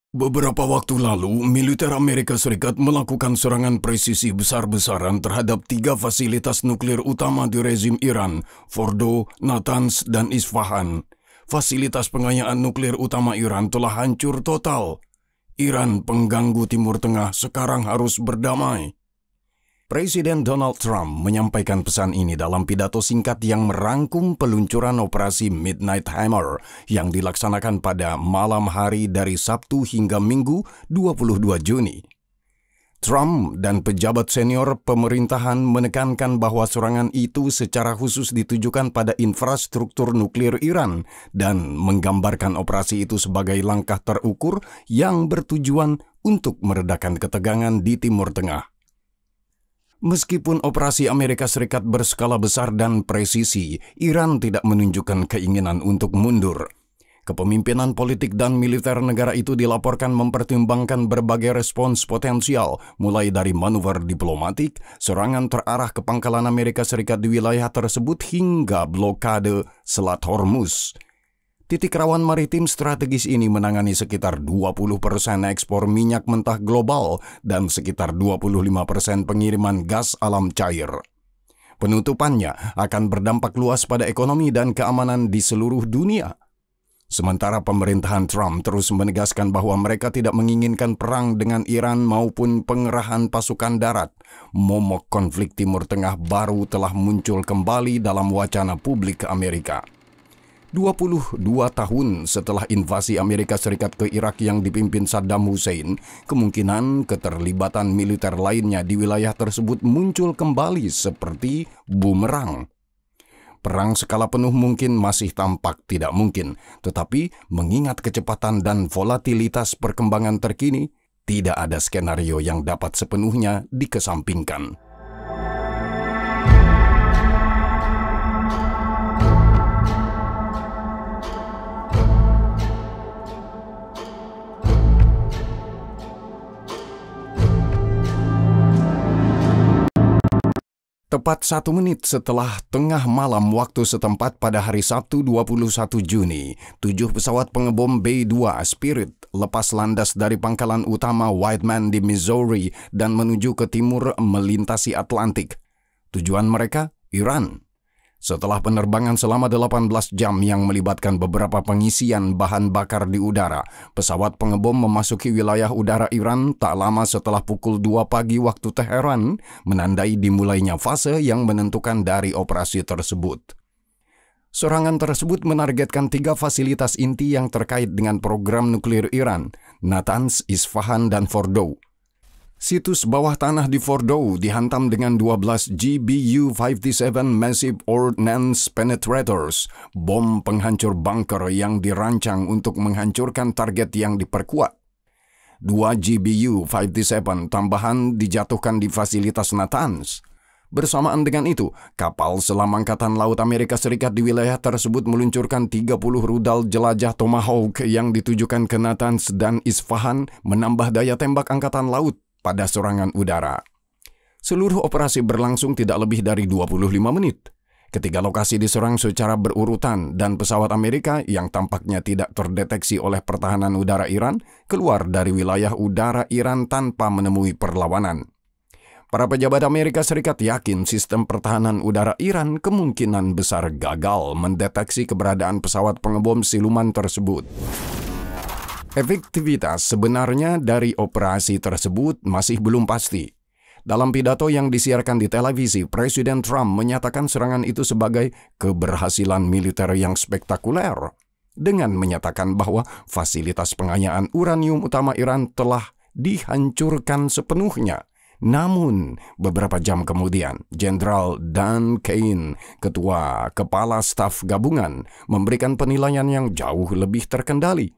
Beberapa waktu lalu, militer Amerika Serikat melakukan serangan presisi besar-besaran terhadap 3 fasilitas nuklir utama di rezim Iran, Fordow, Natanz, dan Isfahan. Fasilitas pengayaan nuklir utama Iran telah hancur total. Iran, pengganggu Timur Tengah, sekarang harus berdamai. Presiden Donald Trump menyampaikan pesan ini dalam pidato singkat yang merangkum peluncuran operasi Midnight Hammer yang dilaksanakan pada malam hari dari Sabtu hingga Minggu 22 Juni. Trump dan pejabat senior pemerintahan menekankan bahwa serangan itu secara khusus ditujukan pada infrastruktur nuklir Iran dan menggambarkan operasi itu sebagai langkah terukur yang bertujuan untuk meredakan ketegangan di Timur Tengah. Meskipun operasi Amerika Serikat berskala besar dan presisi, Iran tidak menunjukkan keinginan untuk mundur. Kepemimpinan politik dan militer negara itu dilaporkan mempertimbangkan berbagai respons potensial, mulai dari manuver diplomatik, serangan terarah ke pangkalan Amerika Serikat di wilayah tersebut hingga blokade Selat Hormuz. Titik rawan maritim strategis ini menangani sekitar 20% ekspor minyak mentah global dan sekitar 25% pengiriman gas alam cair. Penutupannya akan berdampak luas pada ekonomi dan keamanan di seluruh dunia. Sementara pemerintahan Trump terus menegaskan bahwa mereka tidak menginginkan perang dengan Iran maupun pengerahan pasukan darat, momok konflik Timur Tengah baru telah muncul kembali dalam wacana publik Amerika. 22 tahun setelah invasi Amerika Serikat ke Irak yang dipimpin Saddam Hussein, kemungkinan keterlibatan militer lainnya di wilayah tersebut muncul kembali seperti bumerang. Perang skala penuh mungkin masih tampak tidak mungkin, tetapi mengingat kecepatan dan volatilitas perkembangan terkini, tidak ada skenario yang dapat sepenuhnya dikesampingkan. Tepat 1 menit setelah tengah malam waktu setempat pada hari Sabtu 21 Juni, 7 pesawat pengebom B-2 Spirit lepas landas dari pangkalan utama Whiteman di Missouri dan menuju ke timur melintasi Atlantik. Tujuan mereka, Iran. Setelah penerbangan selama 18 jam yang melibatkan beberapa pengisian bahan bakar di udara, pesawat pengebom memasuki wilayah udara Iran tak lama setelah pukul 2 pagi waktu Teheran, menandai dimulainya fase yang menentukan dari operasi tersebut. Serangan tersebut menargetkan 3 fasilitas inti yang terkait dengan program nuklir Iran, Natanz, Isfahan, dan Fordow. Situs bawah tanah di Fordow dihantam dengan 12 GBU-57 Massive Ordnance Penetrators, bom penghancur bunker yang dirancang untuk menghancurkan target yang diperkuat. 2 GBU-57 tambahan dijatuhkan di fasilitas Natanz. Bersamaan dengan itu, kapal selam Angkatan Laut Amerika Serikat di wilayah tersebut meluncurkan 30 rudal jelajah Tomahawk yang ditujukan ke Natanz dan Isfahan, menambah daya tembak Angkatan Laut pada serangan udara. Seluruh operasi berlangsung tidak lebih dari 25 menit. Ketiga lokasi diserang secara berurutan dan pesawat Amerika yang tampaknya tidak terdeteksi oleh pertahanan udara Iran keluar dari wilayah udara Iran tanpa menemui perlawanan. Para pejabat Amerika Serikat yakin sistem pertahanan udara Iran kemungkinan besar gagal mendeteksi keberadaan pesawat pengebom siluman tersebut. Efektivitas sebenarnya dari operasi tersebut masih belum pasti. Dalam pidato yang disiarkan di televisi, Presiden Trump menyatakan serangan itu sebagai keberhasilan militer yang spektakuler, dengan menyatakan bahwa fasilitas pengayaan uranium utama Iran telah dihancurkan sepenuhnya. Namun, beberapa jam kemudian, Jenderal Dan Cain, Ketua Kepala Staf Gabungan, memberikan penilaian yang jauh lebih terkendali.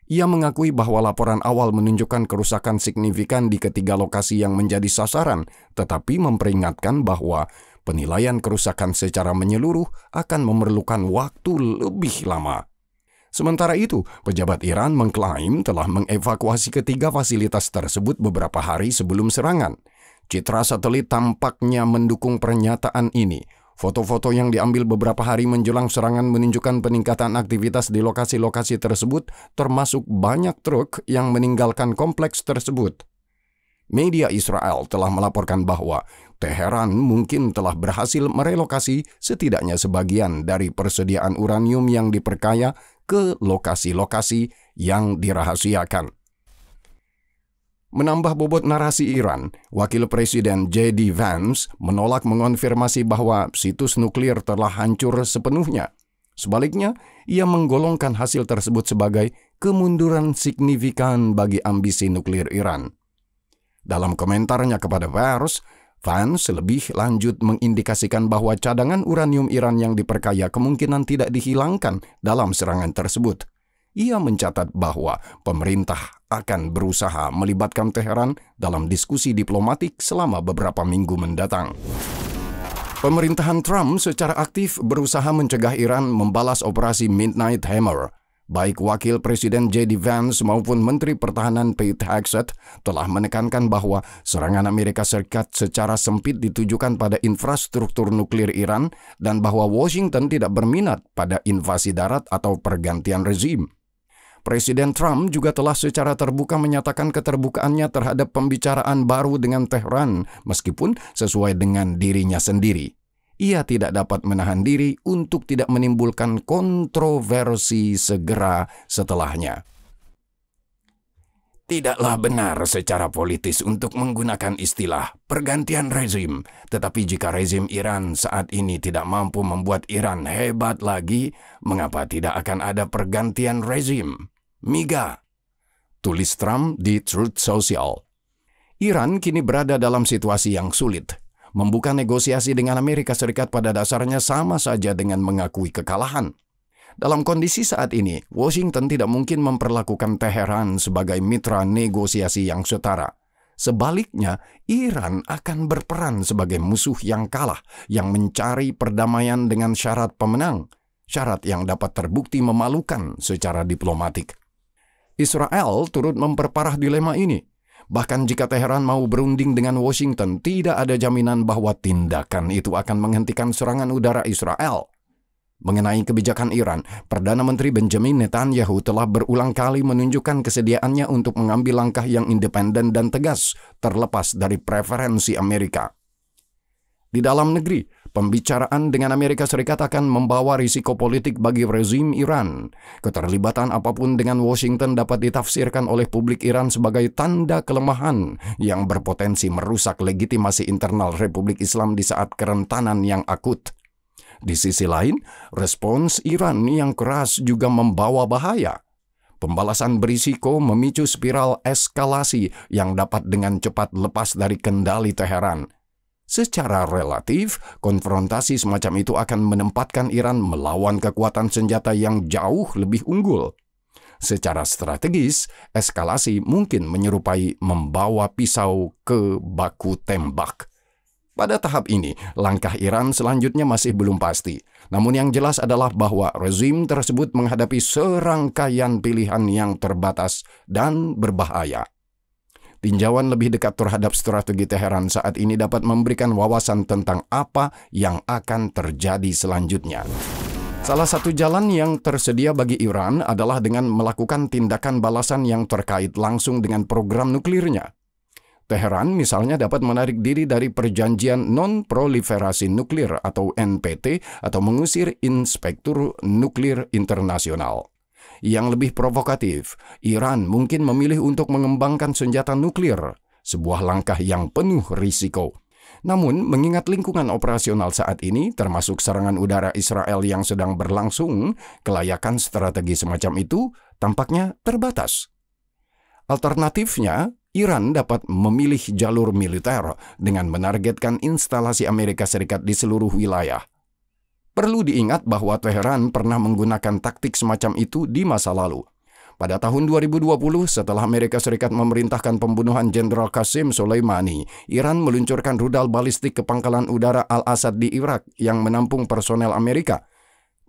Ia mengakui bahwa laporan awal menunjukkan kerusakan signifikan di ketiga lokasi yang menjadi sasaran, tetapi memperingatkan bahwa penilaian kerusakan secara menyeluruh akan memerlukan waktu lebih lama. Sementara itu, pejabat Iran mengklaim telah mengevakuasi ketiga fasilitas tersebut beberapa hari sebelum serangan. Citra satelit tampaknya mendukung pernyataan ini. Foto-foto yang diambil beberapa hari menjelang serangan menunjukkan peningkatan aktivitas di lokasi-lokasi tersebut, termasuk banyak truk yang meninggalkan kompleks tersebut. Media Israel telah melaporkan bahwa Teheran mungkin telah berhasil merelokasi setidaknya sebagian dari persediaan uranium yang diperkaya ke lokasi-lokasi yang dirahasiakan. Menambah bobot narasi Iran, Wakil Presiden J.D. Vance menolak mengonfirmasi bahwa situs nuklir telah hancur sepenuhnya. Sebaliknya, ia menggolongkan hasil tersebut sebagai kemunduran signifikan bagi ambisi nuklir Iran. Dalam komentarnya kepada Pers, Vance lebih lanjut mengindikasikan bahwa cadangan uranium Iran yang diperkaya kemungkinan tidak dihilangkan dalam serangan tersebut. Ia mencatat bahwa pemerintah akan berusaha melibatkan Teheran dalam diskusi diplomatik selama beberapa minggu mendatang. Pemerintahan Trump secara aktif berusaha mencegah Iran membalas operasi Midnight Hammer. Baik Wakil Presiden J.D. Vance maupun Menteri Pertahanan Pete Hegseth telah menekankan bahwa serangan Amerika Serikat secara sempit ditujukan pada infrastruktur nuklir Iran dan bahwa Washington tidak berminat pada invasi darat atau pergantian rezim. Presiden Trump juga telah secara terbuka menyatakan keterbukaannya terhadap pembicaraan baru dengan Tehran, meskipun sesuai dengan dirinya sendiri. Ia tidak dapat menahan diri untuk tidak menimbulkan kontroversi segera setelahnya. Tidaklah benar secara politis untuk menggunakan istilah pergantian rezim, tetapi jika rezim Iran saat ini tidak mampu membuat Iran hebat lagi, mengapa tidak akan ada pergantian rezim? MIGA, tulis Trump di Truth Social. Iran kini berada dalam situasi yang sulit. Membuka negosiasi dengan Amerika Serikat pada dasarnya sama saja dengan mengakui kekalahan. Dalam kondisi saat ini, Washington tidak mungkin memperlakukan Teheran sebagai mitra negosiasi yang setara. Sebaliknya, Iran akan berperan sebagai musuh yang kalah, yang mencari perdamaian dengan syarat pemenang, syarat yang dapat terbukti memalukan secara diplomatik. Israel turut memperparah dilema ini. Bahkan jika Teheran mau berunding dengan Washington, tidak ada jaminan bahwa tindakan itu akan menghentikan serangan udara Israel. Mengenai kebijakan Iran, Perdana Menteri Benjamin Netanyahu telah berulang kali menunjukkan kesediaannya untuk mengambil langkah yang independen dan tegas, terlepas dari preferensi Amerika. Di dalam negeri, pembicaraan dengan Amerika Serikat akan membawa risiko politik bagi rezim Iran. Keterlibatan apapun dengan Washington dapat ditafsirkan oleh publik Iran sebagai tanda kelemahan yang berpotensi merusak legitimasi internal Republik Islam di saat kerentanan yang akut. Di sisi lain, respons Iran yang keras juga membawa bahaya. Pembalasan berisiko memicu spiral eskalasi yang dapat dengan cepat lepas dari kendali Teheran. Secara relatif, konfrontasi semacam itu akan menempatkan Iran melawan kekuatan senjata yang jauh lebih unggul. Secara strategis, eskalasi mungkin menyerupai membawa pisau ke baku tembak. Pada tahap ini, langkah Iran selanjutnya masih belum pasti. Namun yang jelas adalah bahwa rezim tersebut menghadapi serangkaian pilihan yang terbatas dan berbahaya. Tinjauan lebih dekat terhadap strategi Teheran saat ini dapat memberikan wawasan tentang apa yang akan terjadi selanjutnya. Salah satu jalan yang tersedia bagi Iran adalah dengan melakukan tindakan balasan yang terkait langsung dengan program nuklirnya. Teheran misalnya dapat menarik diri dari perjanjian non-proliferasi nuklir atau NPT atau mengusir Inspektur Nuklir Internasional. Yang lebih provokatif, Iran mungkin memilih untuk mengembangkan senjata nuklir, sebuah langkah yang penuh risiko. Namun, mengingat lingkungan operasional saat ini, termasuk serangan udara Israel yang sedang berlangsung, kelayakan strategi semacam itu tampaknya terbatas. Alternatifnya, Iran dapat memilih jalur militer dengan menargetkan instalasi Amerika Serikat di seluruh wilayah. Perlu diingat bahwa Teheran pernah menggunakan taktik semacam itu di masa lalu. Pada tahun 2020, setelah Amerika Serikat memerintahkan pembunuhan Jenderal Qasem Soleimani, Iran meluncurkan rudal balistik ke pangkalan udara Al-Asad di Irak yang menampung personel Amerika.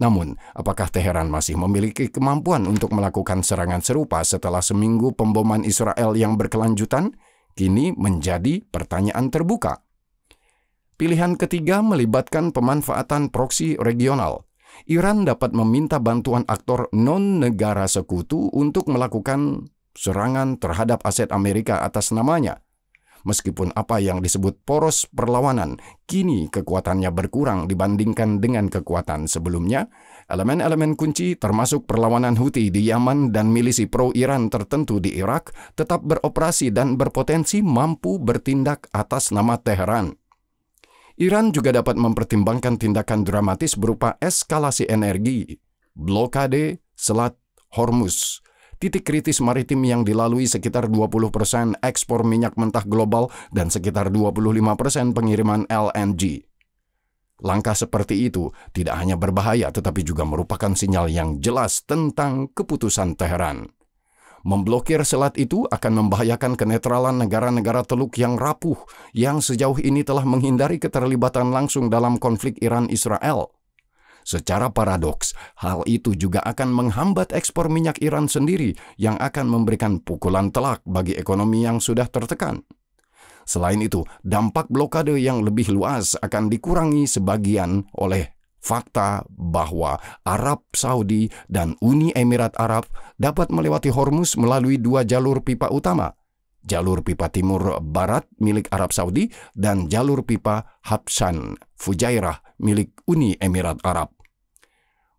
Namun, apakah Teheran masih memiliki kemampuan untuk melakukan serangan serupa setelah seminggu pemboman Israel yang berkelanjutan? Kini menjadi pertanyaan terbuka. Pilihan ketiga melibatkan pemanfaatan proksi regional. Iran dapat meminta bantuan aktor non-negara sekutu untuk melakukan serangan terhadap aset Amerika atas namanya. Meskipun apa yang disebut poros perlawanan, kini kekuatannya berkurang dibandingkan dengan kekuatan sebelumnya. Elemen-elemen kunci termasuk perlawanan Houthi di Yaman dan milisi pro-Iran tertentu di Irak tetap beroperasi dan berpotensi mampu bertindak atas nama Teheran. Iran juga dapat mempertimbangkan tindakan dramatis berupa eskalasi energi, blokade Selat Hormuz, titik kritis maritim yang dilalui sekitar 20% ekspor minyak mentah global dan sekitar 25% pengiriman LNG. Langkah seperti itu tidak hanya berbahaya tetapi juga merupakan sinyal yang jelas tentang keputusan Teheran. Memblokir selat itu akan membahayakan kenetralan negara-negara Teluk yang rapuh yang sejauh ini telah menghindari keterlibatan langsung dalam konflik Iran-Israel. Secara paradoks, hal itu juga akan menghambat ekspor minyak Iran sendiri yang akan memberikan pukulan telak bagi ekonomi yang sudah tertekan. Selain itu, dampak blokade yang lebih luas akan dikurangi sebagian oleh fakta bahwa Arab Saudi dan Uni Emirat Arab dapat melewati Hormuz melalui dua jalur pipa utama, jalur pipa timur barat milik Arab Saudi dan jalur pipa Habshan Fujairah milik Uni Emirat Arab.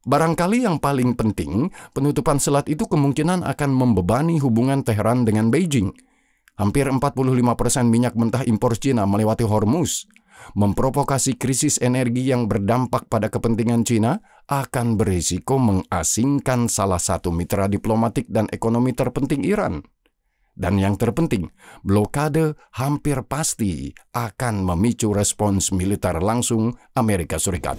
Barangkali yang paling penting, penutupan selat itu kemungkinan akan membebani hubungan Teheran dengan Beijing. Hampir 45% minyak mentah impor Cina melewati Hormuz. Memprovokasi krisis energi yang berdampak pada kepentingan Cina akan berisiko mengasingkan salah satu mitra diplomatik dan ekonomi terpenting Iran. Dan yang terpenting, blokade hampir pasti akan memicu respons militer langsung Amerika Serikat.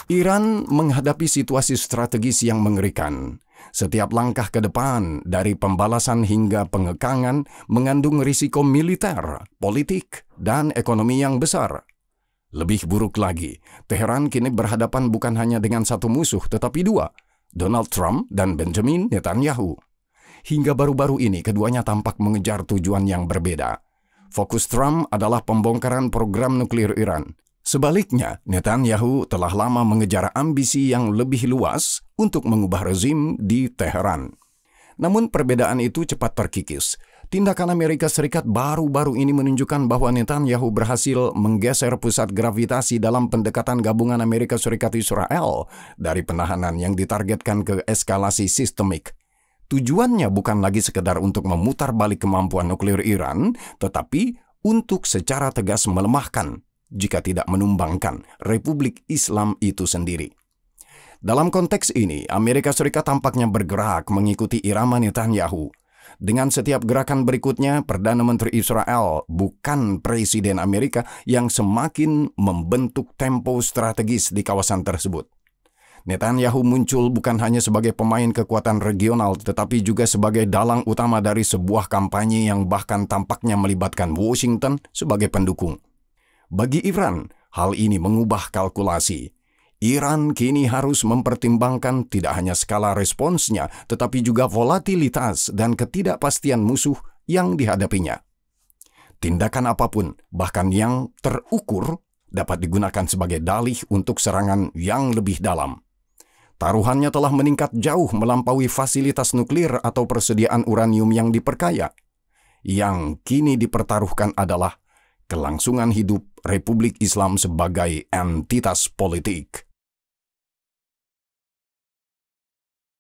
Iran menghadapi situasi strategis yang mengerikan. Setiap langkah ke depan, dari pembalasan hingga pengekangan, mengandung risiko militer, politik, dan ekonomi yang besar. Lebih buruk lagi, Teheran kini berhadapan bukan hanya dengan satu musuh, tetapi dua, Donald Trump dan Benjamin Netanyahu. Hingga baru-baru ini, keduanya tampak mengejar tujuan yang berbeda. Fokus Trump adalah pembongkaran program nuklir Iran. Sebaliknya, Netanyahu telah lama mengejar ambisi yang lebih luas untuk mengubah rezim di Teheran. Namun perbedaan itu cepat terkikis. Tindakan Amerika Serikat baru-baru ini menunjukkan bahwa Netanyahu berhasil menggeser pusat gravitasi dalam pendekatan gabungan Amerika Serikat Israel dari penahanan yang ditargetkan ke eskalasi sistemik. Tujuannya bukan lagi sekedar untuk memutar balik kemampuan nuklir Iran, tetapi untuk secara tegas melemahkan, jika tidak menumbangkan, Republik Islam itu sendiri. Dalam konteks ini, Amerika Serikat tampaknya bergerak mengikuti irama Netanyahu. Dengan setiap gerakan berikutnya, Perdana Menteri Israel, bukan Presiden Amerika, yang semakin membentuk tempo strategis di kawasan tersebut. Netanyahu muncul bukan hanya sebagai pemain kekuatan regional, tetapi juga sebagai dalang utama dari sebuah kampanye yang bahkan tampaknya melibatkan Washington sebagai pendukung. Bagi Iran, hal ini mengubah kalkulasi. Iran kini harus mempertimbangkan tidak hanya skala responsnya, tetapi juga volatilitas dan ketidakpastian musuh yang dihadapinya. Tindakan apapun, bahkan yang terukur, dapat digunakan sebagai dalih untuk serangan yang lebih dalam. Taruhannya telah meningkat jauh melampaui fasilitas nuklir atau persediaan uranium yang diperkaya. Yang kini dipertaruhkan adalah kelangsungan hidup Republik Islam sebagai entitas politik.